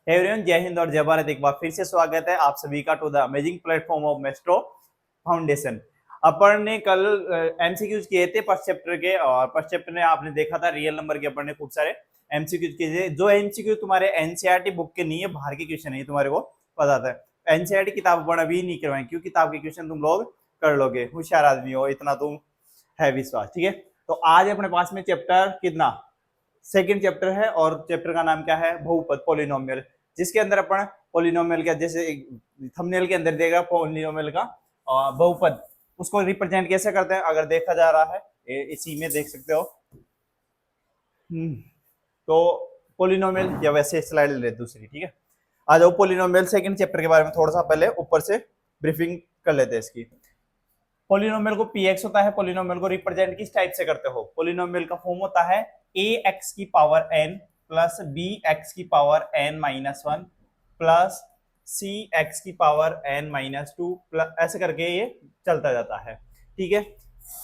Everyone, जय हिंद और जय भारत। एक बार फिर से स्वागत है आप सभी का to the amazing platform of Maestro Foundation. अपन ने कल एमसीक्यूज किए थे फर्स्ट चैप्टर के, और फर्स्ट चैप्टर में आपने देखा था रियल नंबर के अपन ने खूब सारे एमसीक्यूज किए थे। जो एमसीक्यू तुम्हारे एनसीईआरटी बुक के नहीं है, बाहर के क्वेश्चन है, तुम्हारे को पता था। एनसीईआरटी किताब अपन अभी नहीं करवाएं, क्यों? किताब के क्वेश्चन तुम लोग कर लोगे, होशियार आदमी हो, इतना तुम है विश्वास। ठीक है, तो आज अपने पास में चैप्टर कितना सेकंड चैप्टर है, और चैप्टर का नाम क्या है? बहुपद, पॉलिनोमियल, जिसके अंदर अपन पॉलिनोमियल का जैसे थंबनेल के अंदर देगा पॉलिनोमियल का बहुपद, उसको रिप्रेजेंट कैसे करते हैं अगर देखा जा रहा है, इसी में देख सकते हो। तो पॉलिनोमियल, या वैसे स्लाइड ले दूसरी, ठीक है। आ जाओ पॉलिनोमियल सेकंड चैप्टर के बारे में थोड़ा सा पहले ऊपर से ब्रीफिंग कर लेते हैं इसकी। पॉलिनोमियल को px होता है, पॉलिनोमियल को रिप्रेजेंट किस टाइप से करते हो? पॉलिनोमियल का फॉर्म होता है ax की पावर n प्लस bx की power n minus 1 plus cx की पावर n माइनस 2 प्लस, ऐसे करके ये चलता जाता है। ठीक है,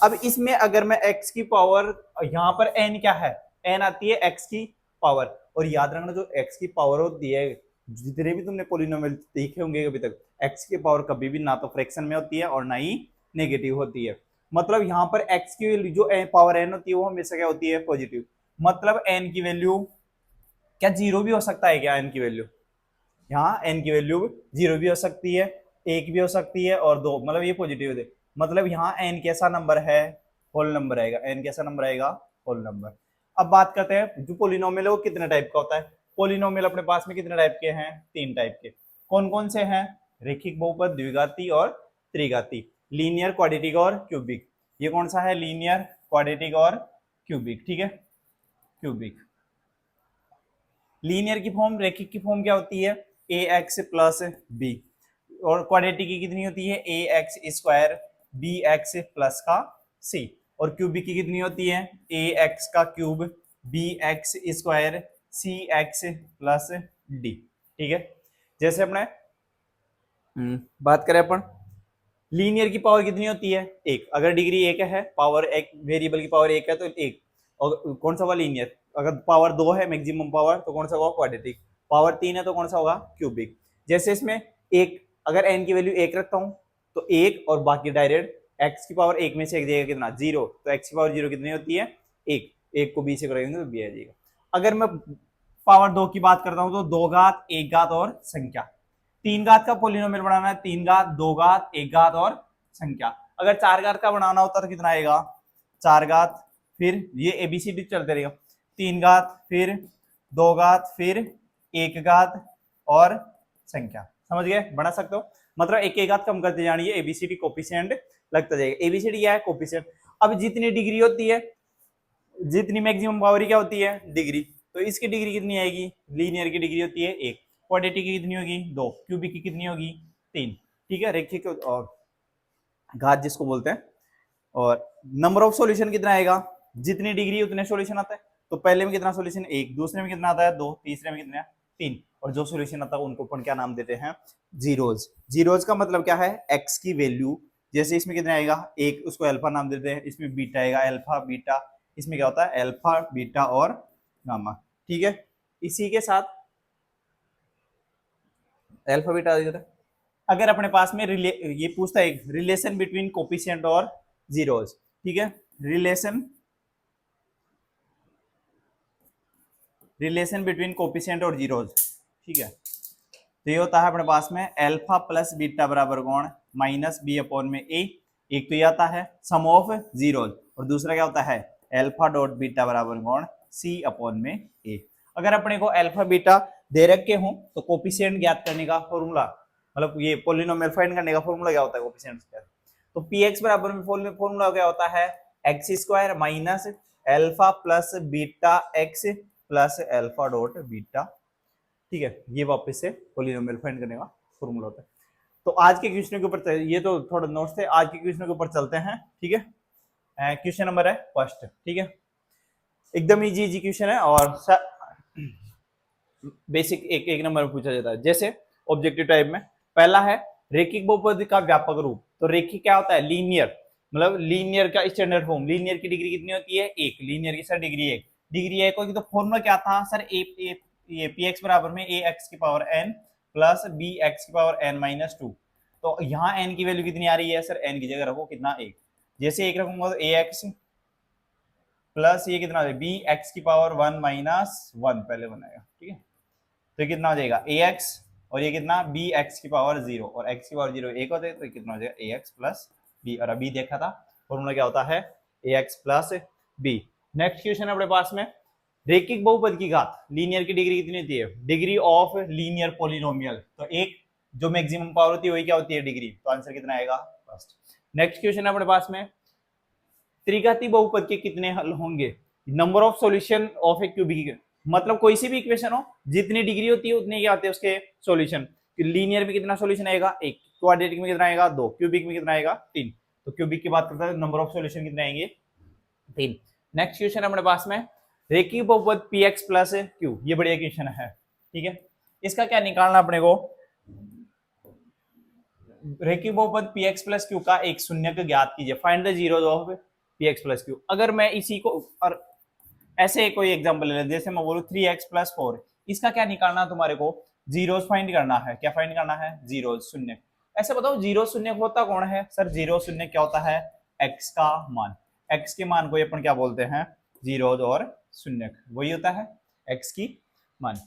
अब इसमें अगर मैं x की पावर, यहाँ पर n क्या है? n आती है x की पावर, और याद रखना जो x की पावर होती है, जितने भी तुमने पॉलिनोमियल देखे होंगे अभी तक, x की पावर कभी भी ना तो फ्रैक्शन में होती है और ना ही नेगेटिव होती है। मतलब यहाँ पर x की वैल्यू जो पावर n होती है वो हमेशा क्या होती है? पॉजिटिव। मतलब n की वैल्यू क्या जीरो भी हो सकता है क्या? n की वैल्यू, यहाँ n की वैल्यू जीरो भी हो सकती है, एक भी हो सकती है, और दो, मतलब ये पॉजिटिव है। मतलब यहाँ n कैसा नंबर है? होल नंबर आएगा। n कैसा नंबर आएगा? Whole number. अब बात करते हैं जो पॉलिनोमियल है वो कितने टाइप का होता है। पॉलिनोमियल अपने पास में कितने टाइप के हैं? तीन टाइप के। कौन कौन से हैं? रैखिक बहुपद, द्विघाती और त्रिघाती। लीनियर, क्वाड्रेटिक और क्यूबिक। ये कौन सा है? लीनियर, क्वाड्रेटिक और क्यूबिक। ठीक है, क्यूबिक। लीनियर की फॉर्म, रैखिक की फॉर्म क्या होती है? ए एक्स प्लस बी, और क्वाड्रेटिक की कितनी होती है? ए x square B x plus का सी, और क्यूबिक की कितनी होती है? ए एक्स का cube B X square C X plus D. ठीक है, जैसे अपने बात करें अपन, लीनियर की पावर कितनी होती है? एक। अगर डिग्री एक है, पावर एक, वेरिएबल की पावर एक है तो एक। और कौन सा होगा? लीनियर। अगर पावर दो है, मैक्सिमम पावर, तो कौन सा होगा? क्वाड्रेटिक। पावर तीन है तो कौन सा होगा? क्यूबिक। जैसे इसमें एक, अगर एन की वैल्यू एक रखता हूं तो एक, और बाकी डायरेक्ट एक्स की पावर एक में से एक जाएगा कितना? जीरो। तो एक्स की पावर जीरो कितनी होती है? एक। एक को बी से करेंगे तो बी आ जाएगा। अगर मैं पावर दो की बात करता हूं तो दो घात, एक घात और संख्या। तीन घात का पॉलिनोमियल बनाना है, तीन घात, दो घात, एक घात और संख्या। अगर चार घात का बनाना होता तो कितना आएगा? चार घात, फिर ये एबीसीडी चलते रहेगा, तीन घात, फिर दो घात, फिर एक घात और संख्या। समझ गए? बना सकते हो, मतलब एक एक घात कम करते जानी है, एबीसीडी कोफिशिएंट लगता जाएगा। एबीसीडी क्या है? कोफिशिएंट। अब जितनी डिग्री होती है, जितनी मैक्सिमम पावर क्या होती है? डिग्री। तो इसकी डिग्री कितनी आएगी? लीनियर की डिग्री होती है एक, क्वाड्रेटिक की कितनी होगी? दो, क्यूबिक की कितनी होगी? तीन। ठीक है, रैखिक और घात जिसको बोलते हैं। और नंबर ऑफ सॉल्यूशन कितना आएगा? जितनी डिग्री उतने सॉल्यूशन आता है। तो पहले में कितना सॉल्यूशन? एक। दूसरे में कितना आता है? दो। तीसरे में कितना? तीन। और जो सॉल्यूशन आता है उनको अपन क्या नाम देते हैं? जीरोज। जीरोज का मतलब क्या है? एक्स की वैल्यू, जैसे इसमें कितना आएगा? एक, उसको अल्फा नाम देते हैं। इसमें बीटा आएगा, अल्फा बीटा। इसमें क्या होता है? अल्फा बीटा और गामा। ठीक है, इसी के साथ अल्फा बीटा आ जाता है। अगर अपने पास में ये पूछता है रिलेशन बिटवीन कोफिशिएंट और जीरोज। ठीक है, रिलेशन बिटवीन कोफिशिएंट और जीरोज। ठीक है, तो ये होता है अपने पास में अल्फा प्लस बीटा बराबर कौन? माइनस बी अपॉन में ए। एक तो ये आता है सम ऑफ जीरोज, और दूसरा क्या होता है? अल्फा डॉट बीटा बराबर कौन? सी अपॉन में ए। अगर अपने को अल्फा बीटा दे रखे हो तो कोफिशिएंट ज्ञात करने का फॉर्मूला, मतलब ये पॉलिनोमियल फाइंड करने का फॉर्मूला क्या होता है? कोफिशिएंट का। तो पीएक्स बराबर में फॉर्मूला क्या होता है? X square minus alpha plus beta x plus alpha dot beta. ठीक है, ये वापस से पॉलिनोमियल फाइंड करने का फॉर्मूला होता है। तो आज के क्वेश्चन के ऊपर, ये तो थोड़ा नोट्स थे, आज के क्वेश्चन के ऊपर चलते हैं। ठीक है, क्वेश्चन नंबर है फर्स्ट। ठीक है, एकदम इजी क्वेश्चन है, और बेसिक एक एक नंबर में पूछा जाता है। जैसे ऑब्जेक्टिव टाइप में पहला है रैखिक बहुपद का व्यापक रूप। तो रैखिक क्या होता है? लीनियर, मतलब लीनियर का स्टैंडर्ड फॉर्म। लीनियर की डिग्री कितनी होती है? एक। लीनियर की सर डिग्री एक। डिग्री एक होगी तो फॉर्मूला क्या था सर? ए ये पी एक्स बराबर में ए एक्स की power N plus B X की पावर एन माइनस टू। तो यहाँ एन की वैल्यू कितनी आ रही है सर, एन की जगह रखो कितना, एक। जैसे एक रखूंगा तो ए एक्स प्लस ये कितना हो जाएगा, बी एक्स की पावर वन माइनस वन, पहले बनाएगा, ठीक है। तो ये कितना हो जाएगा ए एक्स, और ये कितना बी एक्स की पावर जीरो, और एक्स की पावर जीरो एक होता है, तो कितना हो जाएगा ए एक्स प्लस बी। और अभी देखा था फॉर्मूला क्या होता है, ए x plus b. Next question अपने पास में, रेखिक बहुपद की घात लीनियर की डिग्री कितनी होती है, डिग्री ऑफ लीनियर पॉलिनोमियल। तो एक जो मैक्सिमम पावर होती है वही क्या होती है, डिग्री। तो आंसर कितना आएगा, फर्स्ट। नेक्स्ट क्वेश्चन अपने पास में, त्रिघाती बहुपद के कितने हल होंगे, number of solution of A cubic, मतलब कोई सी भी इक्वेशन हो जितनी डिग्री होती है उतने ही आते हैं उसके सॉल्यूशन। लीनियर में कितना सॉल्यूशन आएगा, एक। क्वाड्रेटिक में कितना आएगा, दो। क्यूबिक में कितना आएगा, तीन। तो क्यूबिक की बात करता है, नंबर ऑफ सॉल्यूशन कितने आएंगे, तीन। नेक्स्ट क्वेश्चन अपने पास में, रेखिक बहुपद पी एक्स प्लस क्यू, ये बढ़िया क्वेश्चन है, ठीक है। इसका क्या निकालना अपने को, रेखिक बहुपद पी एक्स प्लस क्यू का एक शून्यक ज्ञात कीजिए, find the zeros of P x plus Q. अगर मैं इसी को और ऐसे कोई एग्जांपल ले लें, जैसे मैं बोलूं 3x प्लस 4, इसका क्या निकालना तुम्हारे को, जीरोज फाइंड करना है। क्या फाइंड करना है, जीरोज, शून्य। ऐसे बताओ जीरो शून्य होता कौन है सर, जीरो शून्य क्या होता है, x का मान। x के मान को अपन क्या बोलते हैं, जीरोज और शून्य, वही होता है x की मान।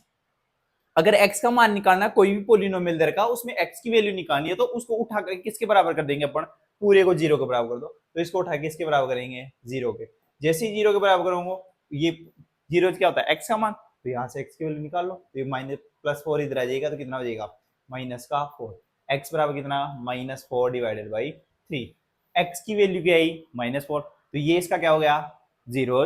अगर x का मान निकालना है कोई भी पोलिनोमियल दर का, उसमें x की वैल्यू निकालनी है, तो उसको उठा कर किसके बराबर कर देंगे अपन, पूरे को जीरो के बराबर कर दो। तो इसको उठा के किसके बराबर करेंगे, जीरो के। जैसे ही जीरो के बराबर करूंगा, ये जीरो क्या होता है, x का मान, तो यहाँ से x की वैल्यू निकाल लो, तो ये माइनस प्लस फोर इधर आ जाएगा, तो कितना हो जाएगा, माइनस का फोर। x बराबर कितना, minus four divided by three. x की वैल्यू क्या आई, माइनस फोर, तो ये इसका क्या हो गया, जीरो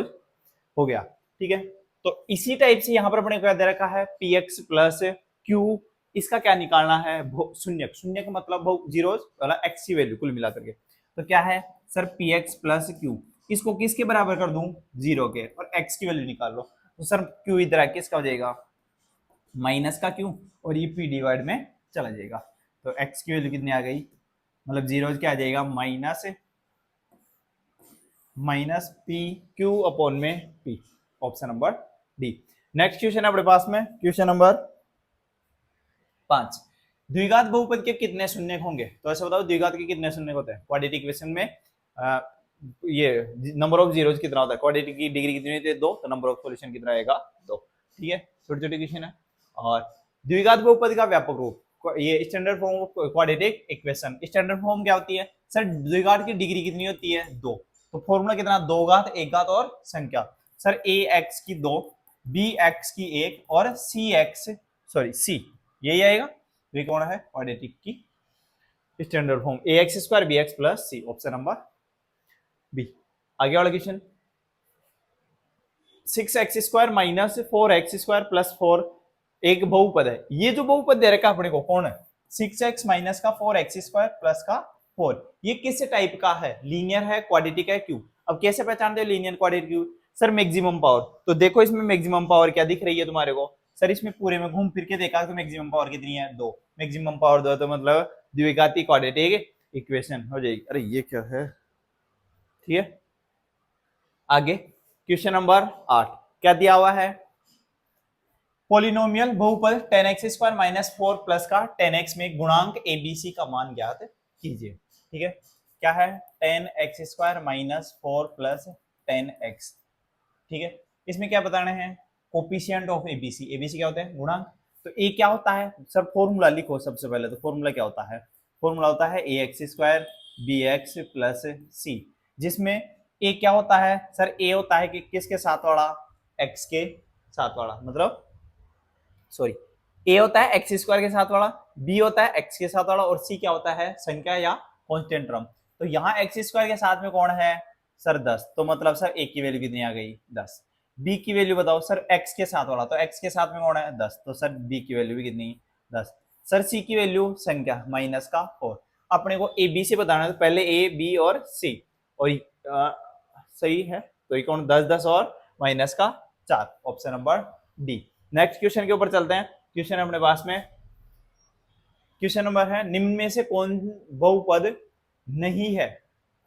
हो गया, ठीक है। तो इसी टाइप से यहाँ पर अपने क्या दे रखा है, पी एक्स प्लस क्यू, इसका क्या निकालना है, शून्य। शून्य का मतलब जीरो वाला एक्स की वैल्यू कुल मिला करके। तो क्या है sir, P x plus Q, इसको किसके बराबर कर दूं, जीरो के, और एक्स की वैल्यू निकाल लो। तो सर क्यू इधर आके किसका हो जाएगा, माइनस का क्यू, और ये पी डिवाइड में चला जाएगा। तो एक्स की वैल्यू कितनी आ गई, मतलब जीरो क्या आ जाएगा, माइनस पी क्यू अपॉन में P, option number D. Next question अपने पास में, क्वेश्चन नंबर 5, द्विघात बहुपद के कितने शून्य होंगे। तो ऐसे बताओ द्विघात के कितने शून्य होते हैं, क्वाड्रेटिक इक्वेशन में ये नंबर ऑफ जीरोज कितना होता है, क्वाड्रेटिक की डिग्री कितनी होती है, दो, तो नंबर ऑफ सॉल्यूशन कितना आएगा, दो, ठीक है। छोटी छोटी क्वेश्चन है। और द्विघात बहुपद का व्यापक रूप, ये standard form of quadratic equation, standard form क्या होती है सर, द्विघात की डिग्री कितनी होती है, दो। तो फॉर्मूला कितना, दो घात, एक घात और संख्या। सर ए एक्स की दो, बी एक्स की एक, और सी एक्स, सॉरी सी, यही आएगा। ये कौन है, क्वाड्रेटिक की standard form, a x square B x plus c, option number b. आगे वाला question, 6x square minus 4x square plus 4 एक बहुपद है। ये जो बहुपद दे रखा है अपने को कौन है, 6x माइनस का 4x स्क्वायर प्लस का 4, ये किस टाइप का है, लीनियर है, क्वाड्रेटिक है, क्यूब। अब कैसे पहचानते हो linear, quadratic, cube, sir maximum power. तो देखो इसमें मैक्सिमम पावर क्या दिख रही है तुम्हारे को, सर इसमें पूरे में घूम फिर के देखा तो मैक्सिमम पावर कितनी है, दो। मैक्सिमम पावर दो, तो मतलब द्विघाती क्वाड्रेटिक इक्वेशन हो जाएगी। अरे ये क्या है, ठीक है। आगे क्वेश्चन नंबर 8, क्या दिया हुआ है, पॉलिनोमियल बहुपद 10x स्क्वायर माइनस 4 प्लस का 10x में गुणांक एबीसी का मान ज्ञात कीजिए, ठीक है। क्या है, 10x square minus 4 plus 10x, ठीक है। इसमें क्या बताना है, कोफिशिएंट ऑफ एबीसी, एबीसी क्या होता है, गुणांक। तो ए क्या होता है सर, फॉर्मूला लिखो सबसे पहले। तो फॉर्मूला क्या होता है, फॉर्मूला होता है ए x square B x plus c, जिसमें ए क्या होता है सर, ए होता है कि किसके साथ वाला, एक्स के साथ वाला, मतलब सॉरी, ए होता है एक्स स्क्वायर के साथ वाला, बी होता है एक्स के साथ वाला, और सी क्या होता है, संख्या या कांस्टेंट टर्म। तो यहाँ एक्स स्क्वायर के साथ में कौन है सर, 10, तो मतलब सर ए की वैल्यू कितनी आ गई, 10। बी की वैल्यू बताओ सर, एक्स के साथ वाला, तो एक्स के साथ में कौन है, 10, तो सर बी की वैल्यू भी कितनी, 10। सर सी की वैल्यू संख्या माइनस का 4। अपने को ए बी से बताना है, तो पहले ए बी और सी, और सही है, तो ये कौन, 10 10 और माइनस का 4, option number D. Next question के ऊपर चलते हैं। क्वेश्चन अपने पास में, क्वेश्चन नंबर है, निम्न में से कौन बहुपद नहीं है,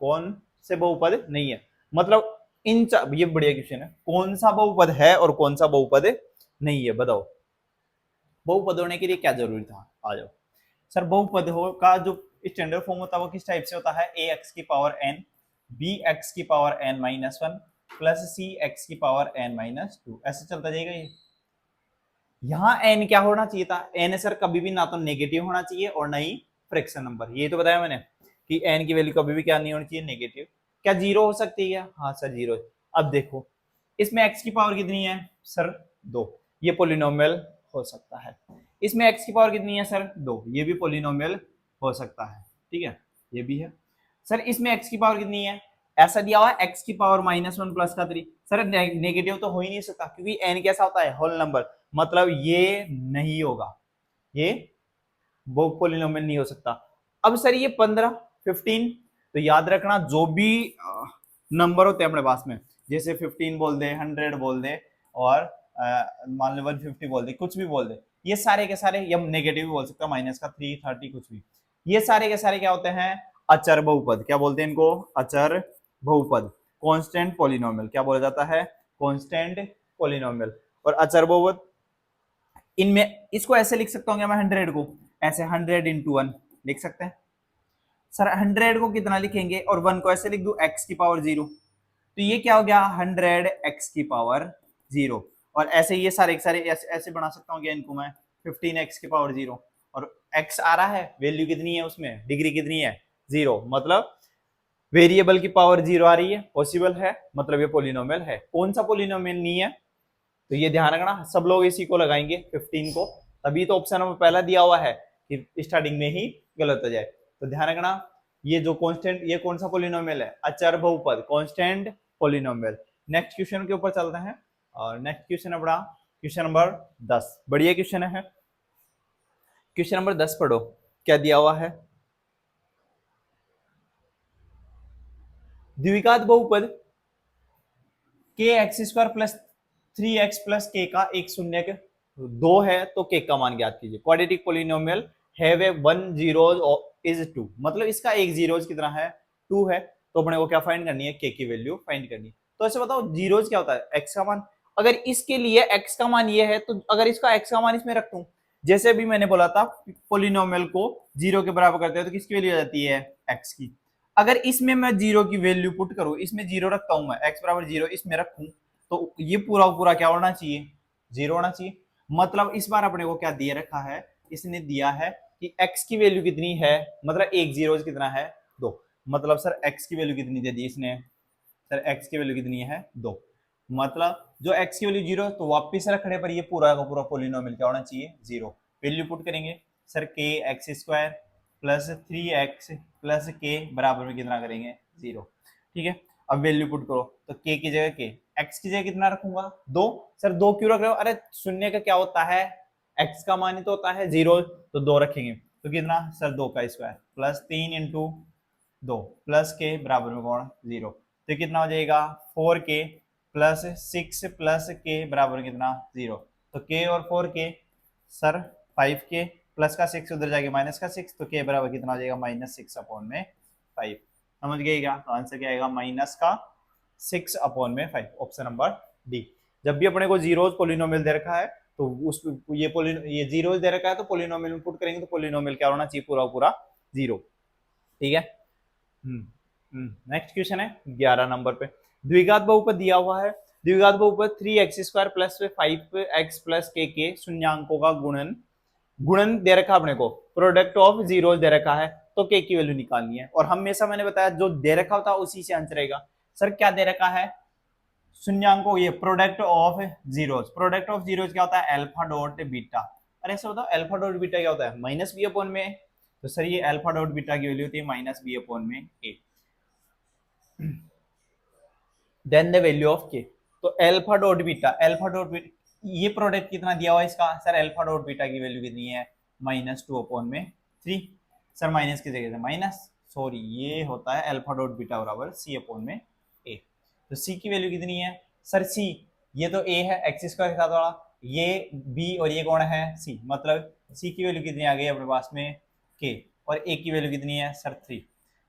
कौन से बहुपद नहीं है, मतलब इन, ये बढ़िया क्वेश्चन है, कौन सा बहुपद है और कौन सा बहुपद नहीं है, बताओ। बहुपद होने के लिए क्या जरूरी था, आ जाओ सर। बहुपद हो का जो स्टैंडर्ड फॉर्म होता है वो किस टाइप से होता है, ए एक्स की पावर एन बी एक्स की power N minus one plus C X की पावर एन माइनस टू, ऐसे चलता जाएगा ये। यहाँ एन क्या होना चाहिए था, एन सर कभी भी ना तो नेगेटिव होना चाहिए और ना ही फ्रैक्शन नंबर, ये तो बताया मैंने कि एन की वैल्यू कभी भी क्या नहीं होनी चाहिए, नेगेटिव। क्या जीरो हो सकती है, हाँ सर जीरो। अब देखो इसमें एक्स की पावर कितनी है सर, दो, ये पोलिनोमियल हो सकता है। इसमें एक्स की पावर कितनी है सर, दो, ये भी पोलिनोमियल हो सकता है, ठीक है, ये भी है। सर इसमें एक्स की पावर कितनी है, ऐसा दिया हुआ है एक्स की पावर माइनस वन प्लस का थ्री, सर नेगेटिव तो हो ही नहीं सकता क्योंकि एन कैसा होता है, होल नंबर, मतलब ये नहीं होगा, ये पोलिनोमियल नहीं हो सकता। अब सर ये 15 15, तो याद रखना जो भी नंबर होते हैं अपने पास में, जैसे 15 बोल दे, 100 बोल दे, और मान लो 150 बोल दे, कुछ भी बोल दे, ये सारे के सारे, या नेगेटिव भी बोल सकता है, माइनस का 3 30 कुछ भी, ये सारे के सारे क्या होते हैं, अचर बहुपद। क्या बोलते हैं इनको, अचर बहुपद, कांस्टेंट पॉलिनोमियल, क्या बोला जाता है, कांस्टेंट पॉलिनोमियल। और अचर बहुपद इनमें, इसको ऐसे लिख सकता हूँ मैं 100 को ऐसे 100 इंटू 1 लिख सकते हैं सर। 100 को कितना लिखेंगे और 1 को ऐसे लिख दू एक्स की पावर 0, तो ये क्या हो गया 100 एक्स की पावर 0। और ऐसे ये सारे ऐसे बना सकता हूँ इनको मैं 15 एक्स की पावर 0, और एक्स आ रहा है, वैल्यू कितनी है उसमें, डिग्री कितनी है 0, मतलब वेरिएबल की पावर 0 आ रही है, पॉसिबल है, मतलब ये पोलिनोमियल है। कौन सा पोलिनोमियल नहीं है, तो ये ध्यान रखना, सब लोग इसी को लगाएंगे 15 को, तभी तो ऑप्शन नंबर पहला दिया हुआ है कि स्टार्टिंग में ही गलत हो जाए। तो ध्यान रखना ये जो कांस्टेंट, ये कौन सा पोलिनोमियल है, अचर बहुपद, कांस्टेंट पोलिनोमियल। नेक्स्ट क्वेश्चन के ऊपर चलते हैं, और नेक्स्ट क्वेश्चन है बड़ा क्वेश्चन नंबर 10, बढ़िया क्वेश्चन है। क्वेश्चन नंबर 10 पढ़ो, क्या दिया हुआ है, द्विघात बहुपद के x square plus 3x plus के का एक शून्य दो है तो के का मान ज्ञात कीजिए। Quadratic polynomial have a one zeros is 2, मतलब इसका एक जीरोज कितना है 2 है, तो अपने को क्या फाइंड करनी है, के की वैल्यू फाइंड करनी है। तो ऐसे बताओ जीरोज क्या होता है, एक्स का मान, अगर इसके लिए एक्स का मान ये है तो अगर इसका एक्स का मान इसमें रख दूं, जैसे अभी मैंने बोला था पोलिनोमियल को जीरो के बराबर करते हैं तो किसकी वैल्यू आ जाती है, एक्स की। अगर इसमें मैं जीरो की वैल्यू पुट करूं, इसमें जीरो रखता हूं मैं, एक्स बराबर जीरो इसमें रखूं, तो ये पूरा पूरा क्या होना चाहिए, जीरो होना चाहिए। मतलब इस बार अपने को क्या दिया रखा है, इसने दिया है कि x की वैल्यू कितनी है, मतलब एक जीरो कितना है 2, मतलब सर x की वैल्यू कितनी दे दी इसने, सर x की वैल्यू कितनी है 2, मतलब जो x की वैल्यू 0 तो वापिस रखने पर ये पूरा का पूरा पोलिनोमियल क्या होना चाहिए 0। वैल्यू पुट करेंगे सर के x square plus 3x plus के बराबर में कितना करेंगे 0, ठीक है। अब वैल्यू पुट करो तो k की जगह k, x की जगह कितना रखूंगा 2, सर 2 क्यों रख रहे हो, अरे शून्य का क्या होता है, x का मान ही तो होता है 0, तो 2 रखेंगे तो कितना सर 2 का स्क्वायर प्लस 3 इंटू 2 प्लस के बराबर में कौन 0, तो कितना हो जाएगा 4k प्लस 6 प्लस के बराबर कितना 0, तो k और 4k सर 5k प्लस का 6 उधर जाएगा माइनस का 6, तो k बराबर कितना हो जाएगा -6 अपॉन में 5, समझ गए क्या, तो आंसर क्या आएगा -6 अपॉन में 5, ऑप्शन नंबर डी। जब भी अपने को जीरोज पोलिनोमियल दे रखा है तो उस ये जीरोज दे रखा है तो पोलिनोमियल में पुट करेंगे तो पोलिनोमियल क्या होना चाहिए, पूरा पूरा 0, ठीक है। नेक्स्ट क्वेश्चन है 11 नंबर पे, द्विघात बहुपद दिया हुआ है, द्विघात बहुपद 3x square plus 5x plus के शून्यांकों का गुणन दे रखा अपने को, प्रोडक्ट ऑफ जीरोज दे रखा है, तो के की वैल्यू निकालनी है। और हमेशा मैंने बताया जो दे रखा होता है उसी से आंसर रहेगा। सर क्या दे रखा है, शून्यांकों, ये product of zeros, product of zeros क्या होता है अल्फा डॉट बीटा, अरे ऐसा बताओ अल्फा डॉट बीटा क्या होता है माइनस बी अपॉन में, तो सर ये अल्फा डॉट बीटा की वैल्यू होती है माइनस बी अपॉन में ए, देन द वैल्यू ऑफ के, तो अल्फा डॉट बीटा ये प्रोडक्ट कितना दिया हुआ है इसका, सर अल्फा डॉट बीटा की वैल्यू कितनी है -2 अपॉन में 3, सर माइनस की जगह से माइनस, सॉरी ये होता है अल्फा डॉट बीटा बराबर सी अपॉन में ए, तो सी की वैल्यू कितनी है सर सी, ये तो ए है एक्स स्क्वायर के साथ वाला, ये बी और ये कौन है सी, मतलब सी की वैल्यू कितनी आ गई अपने पास में के, और ए की वैल्यू कितनी है सर 3,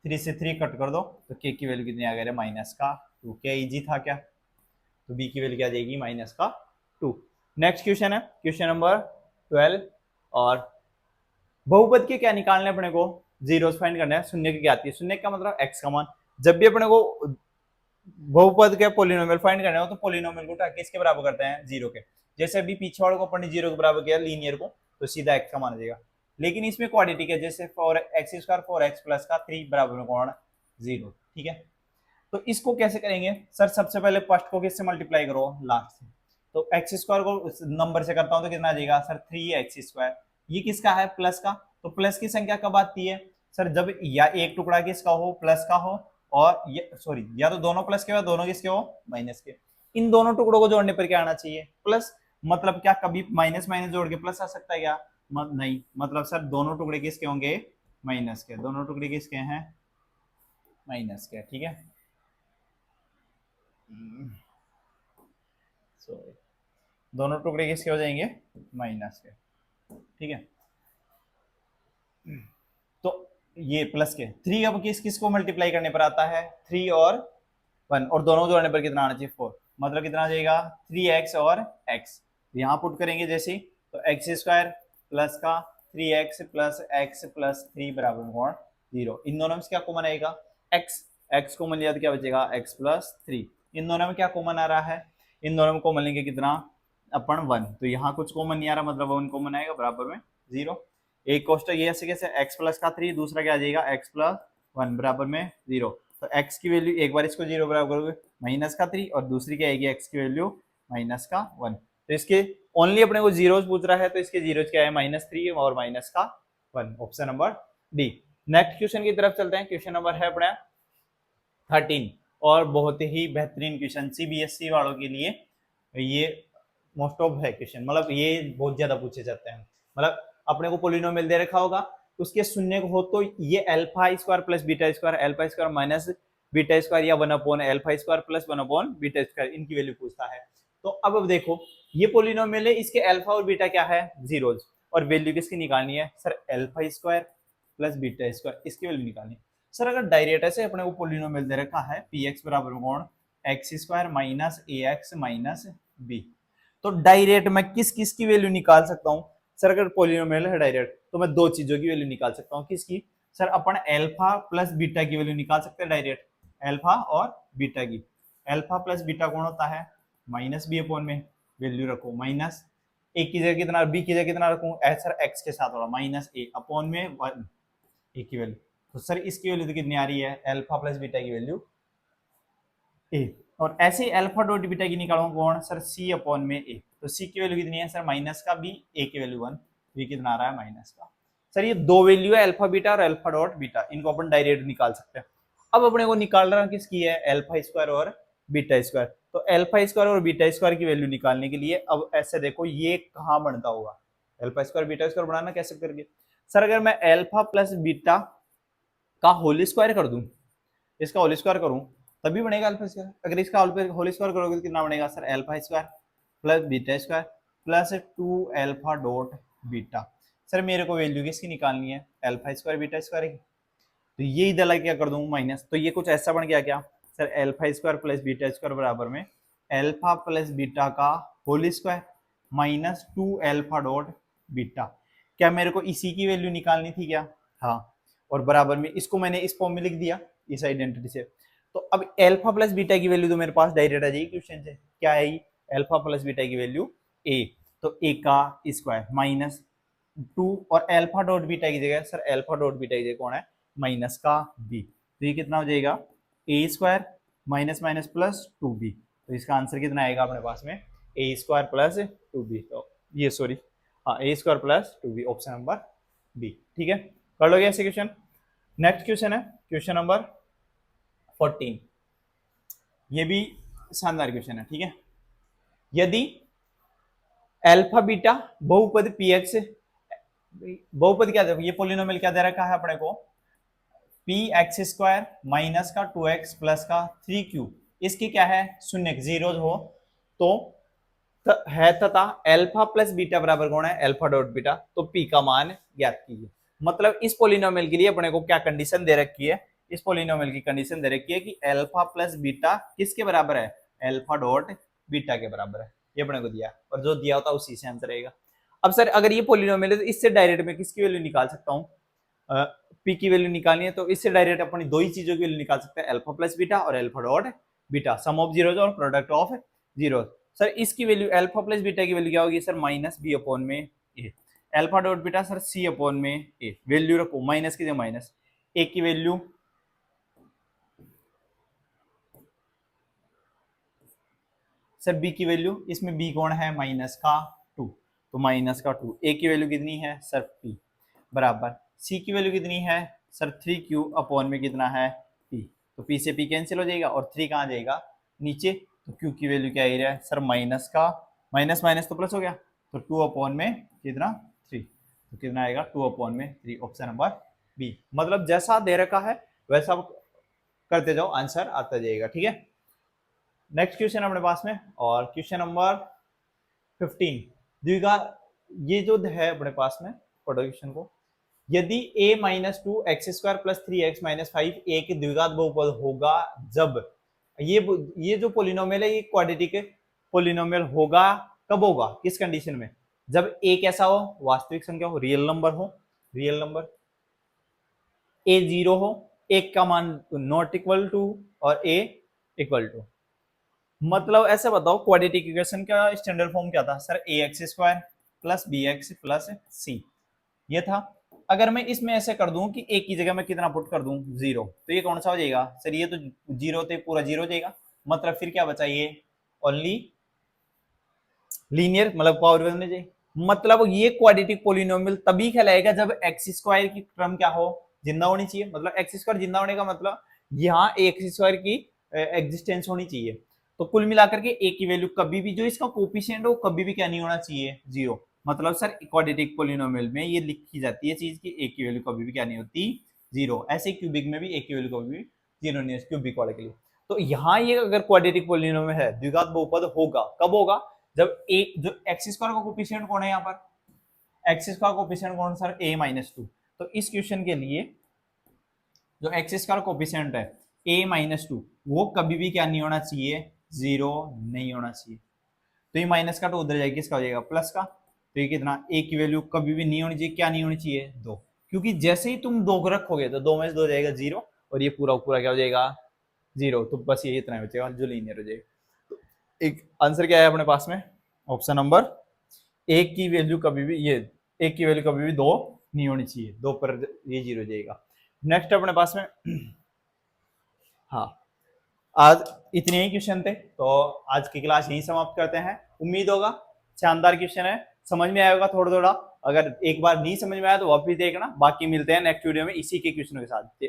3 से 3 कट कर दो तो के की वैल्यू कितनी आ गई माइनस का 2, क्या इजी था क्या, तो बी की वैल्यू क्या जाएगी -2। नेक्स्ट क्वेश्चन है क्वेश्चन नंबर 12 और बहुपद के क्या निकालने अपने को, जीरोस फाइंड करना है, शून्य की क्या आती है, शून्य का मतलब एक्स का मान। जब भी अपने को बहुपद के पोलिनोमियल फाइंड करना हो तो पोलिनोमियल को उठा के इसके बराबर करते हैं जीरो के। जैसे अभी पीछे वाले को अपन ने जीरो के बराबर किया लीनियर को, तो सीधा एक्स का मान आ जाएगा। लेकिन इसमें क्वाड्रेटिक है, जैसे 4x² 4x प्लस का 3 बराबर में कौन, जीरो। ठीक है, तो इसको कैसे करेंगे सर, सबसे पहले फर्स्ट को किससे मल्टीप्लाई करो, लास्ट से। तो एक्स स्क्वायर को नंबर से करता हूं तो कितना आ जाएगा सर, 3x²। ये किसका है, प्लस का। तो प्लस की संख्या कब आती है सर, जब या एक टुकड़ा किसका हो, प्लस का हो, और ये सॉरी या तो दोनों प्लस के हो, दोनों किसके हो, माइनस के। इन दोनों टुकड़ों को जोड़ने पर क्या आना चाहिए, प्लस। मतलब क्या कभी माइनस माइनस जोड़ के प्लस आ सकता है क्या, नहीं। मतलब सर दोनों टुकड़े किसके होंगे, माइनस के। दोनों टुकड़े किसके हैं, माइनस के। ठीक है, सॉरी, दोनों टुकड़े किसके हो जाएंगे, माइनस के। ठीक है, तो ये प्लस के। 3 अब किस किस को मल्टीप्लाई करने पर आता है, 3 और 1, और दोनों जोड़ने पर कितना आना चाहिए, 4। मतलब कितना आ जाएगा, 3x और x। यहाँ पुट करेंगे जैसे, तो x² प्लस का 3x प्लस x प्लस 3 बराबर कौन, 0। इन दोनों में से क्या कॉमन आएगा, x कॉमन लिया तो क्या बचेगा, x प्लस 3। इन दोनों में क्या कॉमन आ रहा है, इन दोनों में कॉमन लेंगे कितना, अपन 1। तो यहाँ कुछ कॉमन नहीं आ रहा, मतलब 1 कॉमन आएगा, बराबर में 0। एक कोष्टक ये ऐसे कैसे, x प्लस का 3, दूसरा क्या आ जाएगा, x प्लस 1 बराबर में 0। तो x की वैल्यू, एक बार इसको 0 बराबर करोगे माइनस का 3, और दूसरी क्या आएगी, x की वैल्यू माइनस का 1। तो इसके ओनली अपने को जीरोस पूछ रहा है, तो इसके जीरोस क्या है, -3 और माइनस का 1। Option number D. Next question की तरफ चलते हैं। क्वेश्चन नंबर है अपना 13, और बहुत ही बेहतरीन क्वेश्चन, सीबीएसई वालों के लिए ये मोस्ट ऑफ है क्वेश्चन, मतलब ये बहुत ज्यादा पूछे जाते हैं। मतलब अपने को पोलिनोमियल दे रखा होगा, उसके शून्य को हो तो ये alpha square plus beta square, alpha square minus beta square, या 1 alpha square plus 1 beta square, इनकी वैल्यू पूछता है। तो अब देखो ये पोलिनोमियल है, इसके अल्फा और बीटा क्या है, जीरोज, और वैल्यू किसकी निकालनी है sir, alpha square plus beta square, इसकी वैल्यू निकालनी है। सर अगर डायरेक्ट ऐसे अपने को पोलिनोमियल दे रखा है, पी एक्स बराबर कौन, एक्स स्क्वायर माइनस ए एक्स माइनस बी, तो डायरेक्ट मैं किस किस की वैल्यू निकाल सकता हूँ सर, अगर पोलिनोमियल है डायरेक्ट, तो मैं दो चीजों की वैल्यू निकाल सकता हूँ। किसकी सर, अपन अल्फा प्लस बीटा की वैल्यू निकाल सकते हैं डायरेक्ट, अल्फा और बीटा की। अल्फा प्लस बीटा कौन होता है, माइनस बी अपॉन में, वैल्यू रखो माइनस, ए की जगह कितना, बी की जगह कितना रखूं, सर एक्स के साथ वाला माइनस ए अपॉन में 1, ए की वैल्यू। तो सर इसकी वैल्यू तो कितनी आ रही है, अल्फा प्लस बीटा की वैल्यू ए, और ऐसे ही अल्फा डॉट बीटा की निकालूंगा कौन सर, सी अपॉन में ए। तो सी की वैल्यू कितनी है सर, माइनस का बी, ए की वैल्यू 1, तो ये कितना आ रहा है, माइनस का। सर ये दो वैल्यू है, अल्फा बीटा और अल्फा डॉट बीटा, इनको अपन डायरेक्ट निकाल सकते हैं। अब अपने को निकाल रहा किसकी है, अल्फा स्क्वायर और बीटा स्क्वायर। तो अल्फा स्क्वायर और बीटा स्क्वायर की वैल्यू निकालने के लिए अब ऐसे देखो ये कहाँ बनता होगा, अल्फा स्क्वायर बीटा स्क्वायर बनाना कैसे करके सर, अगर मैं अल्फा प्लस बीटा का होल स्क्वायर कर दूं, इसका होल स्क्वायर करूं तभी बनेगा अल्फा स्क्वायर। अगर इसका होल स्क्वायर करोगे तो कितना बनेगा sir, alpha square plus beta square plus 2 alpha dot beta. Sir मेरे को वैल्यू किसकी निकालनी है, अल्फा स्क्वायर बीटा स्क्वायर की। तो ये इधर लगा क्या कर दूं माइनस, तो ये कुछ ऐसा बन गया क्या sir, alpha square plus beta square बराबर में अल्फा प्लस बीटा का whole square minus 2 alpha dot beta. क्या मेरे को इसी की वैल्यू निकालनी थी क्या, हाँ, और बराबर में इसको मैंने इस फॉर्म में लिख दिया इस आइडेंटिटी से। तो अब अल्फा प्लस बीटा की वैल्यू तो मेरे पास डायरेक्ट आ जाएगी क्वेश्चन से, क्या है अल्फा प्लस बीटा की वैल्यू ए, तो ए का स्क्वायर माइनस 2, और अल्फा डॉट बीटा की जगह सर, अल्फा डॉट बीटा की जगह कौन है, माइनस का बी। तो ये कितना हो जाएगा, A square minus minus plus 2b। तो इसका आंसर कितना आएगा अपने पास में, ए स्क्वायर प्लस 2b। तो ये सॉरी, हाँ, A square plus 2b, option number B. ठीक है, कर लोगे ऐसे क्वेश्चन। नेक्स्ट क्वेश्चन है क्वेश्चन नंबर 14, ये भी शानदार क्वेश्चन है। ठीक है, यदि अल्फा बीटा बहुपद पी एक्स, बहुपद क्या दे, ये पोलिनोमियल क्या दे रखा है अपने को, पी एक्स स्क्वायर माइनस का 2x प्लस का 3q, इसकी क्या है शून्य, जीरो हो तो है, तथा अल्फा प्लस बीटा बराबर कौन है, अल्फा डॉट बीटा। तो p का मान ज्ञात कीजिए। मतलब इस पोलिनोमियल के लिए अपने को क्या कंडीशन दे रखी है, इस पोलिनोमियल की कंडीशन दे रखी है कि अल्फा प्लस बीटा किसके बराबर है, अल्फा डॉट बीटा के बराबर है, ये अपने को दिया, और जो दिया होता है उसी से आंसर आएगा। अब सर अगर ये पॉलिनोमियल है तो इससे डायरेक्ट मैं किसकी वैल्यू निकाल सकता हूँ, पी की वैल्यू निकालनी है तो इससे डायरेक्ट अपनी दो ही चीजों की वैल्यू निकाल सकते हैं, अल्फा प्लस बीटा और alpha dot beta, sum of zeros और प्रोडक्ट ऑफ जीरो। सर इसकी वैल्यू अल्फा प्लस बीटा की वैल्यू क्या होगी सर, माइनस बी अपॉन में A, alpha dot beta sir C upon में ए, वैल्यू रखो minus की जगह माइनस, ए की वैल्यू सर बी की वैल्यू, इसमें बी कौन है माइनस का 2, तो माइनस का 2, ए की वैल्यू कितनी है सर पी, बराबर सी की वैल्यू कितनी है सर 3q अपॉन में कितना है p, तो p से p कैंसिल हो जाएगा और 3 कहाँ जाएगा नीचे, तो q की वैल्यू क्या आ रहा है सर माइनस का, माइनस माइनस तो प्लस हो गया, तो 2 अपॉन में कितना 3, तो कितना आएगा 2 अपॉन में 3, ऑप्शन नंबर बी। मतलब जैसा दे रखा है वैसा करते जाओ, आंसर आता जाएगा, ठीक है। नेक्स्ट क्वेश्चन अपने पास में, और क्वेश्चन नंबर 15 द्विघात, ये जो है अपने पास में, पढ़ो क्वेश्चन को, यदि a minus two x square plus 3x minus 5 एक द्विघात बहुपद होगा जब, ये जो पोलिनोमियल है ये क्वाड्रेटिक पोलिनोमियल होगा, कब होगा किस कंडीशन में, जब a कैसा हो, वास्तविक संख्या हो, रियल नंबर हो, रियल नंबर, a 0 हो, एक का मान नॉट इक्वल टू और a इक्वल टू। मतलब ऐसे बताओ क्वाड्रेटिक इक्वेशन का स्टैंडर्ड फॉर्म क्या था sir, A x square plus B x plus C, ये था। अगर मैं इसमें ऐसे कर दूं कि एक की जगह मैं कितना पुट कर दूं 0, तो ये कौन सा हो जाएगा सर, ये तो 0 थे पूरा 0 हो जाएगा, मतलब फिर क्या बचा ये ओनली लीनियर, मतलब पावर बनने चाहिए। मतलब ये क्वाड्रेटिक पोलिनोमियल तभी कहलाएगा जब एक्स स्क्वायर की टर्म क्या हो, जिंदा होनी चाहिए, मतलब एक्स स्क्वायर जिंदा होने का मतलब यहाँ एक्स स्क्वायर की एग्जिस्टेंस होनी चाहिए। तो कुल मिलाकर के ए की वैल्यू कभी भी जो इसका कोफिशिएंट हो कभी भी क्या नहीं होना चाहिए 0, मतलब सर क्वाड्रेटिक पोलिनोमियल में ये लिखी जाती है चीज की ए की वैल्यू कभी भी क्या नहीं होती 0, ऐसे क्यूबिक में भी ए की वैल्यू कभी भी 0 नहीं है क्यूबिक वाले के लिए। तो यहाँ ये अगर क्वाड्रेटिक पोलिनोमियल है द्विघात बहुपद होगा, कब होगा, जब ए जो एक्स स्क्वायर का कोफिशिएंट कौन है यहाँ पर, एक्स स्क्वायर कोफिशिएंट कौन सर a माइनस 2, तो इस क्वेश्चन के लिए जो एक्स स्क्वायर कोफिशिएंट है a माइनस 2 वो कभी भी क्या नहीं होना चाहिए 0 नहीं होना चाहिए, तो ये माइनस का तो उधर जाएगा, किसका हो जाएगा प्लस का, तो ये कितना a की वैल्यू कभी भी नहीं होनी चाहिए, क्या नहीं होनी चाहिए 2, क्योंकि जैसे ही तुम 2 को रखोगे तो 2 में से 2 जाएगा 0 और ये पूरा पूरा क्या हो जाएगा 0, तो बस ये इतना बचेगा जो लीनियर हो जाएगा। तो एक आंसर क्या है अपने पास में, ऑप्शन नंबर एक की वैल्यू कभी भी, ये एक की वैल्यू कभी भी 2 नहीं होनी चाहिए, 2 पर ये 0 हो जाएगा। नेक्स्ट अपने पास में हाँ, आज इतने ही क्वेश्चन थे, तो आज की क्लास यहीं समाप्त करते हैं। उम्मीद होगा शानदार क्वेश्चन है, समझ में आएगा थोड़ा थोड़ा, अगर एक बार नहीं समझ में आया तो वापस देखना, बाकी मिलते हैं नेक्स्ट वीडियो में इसी के क्वेश्चनों के साथ।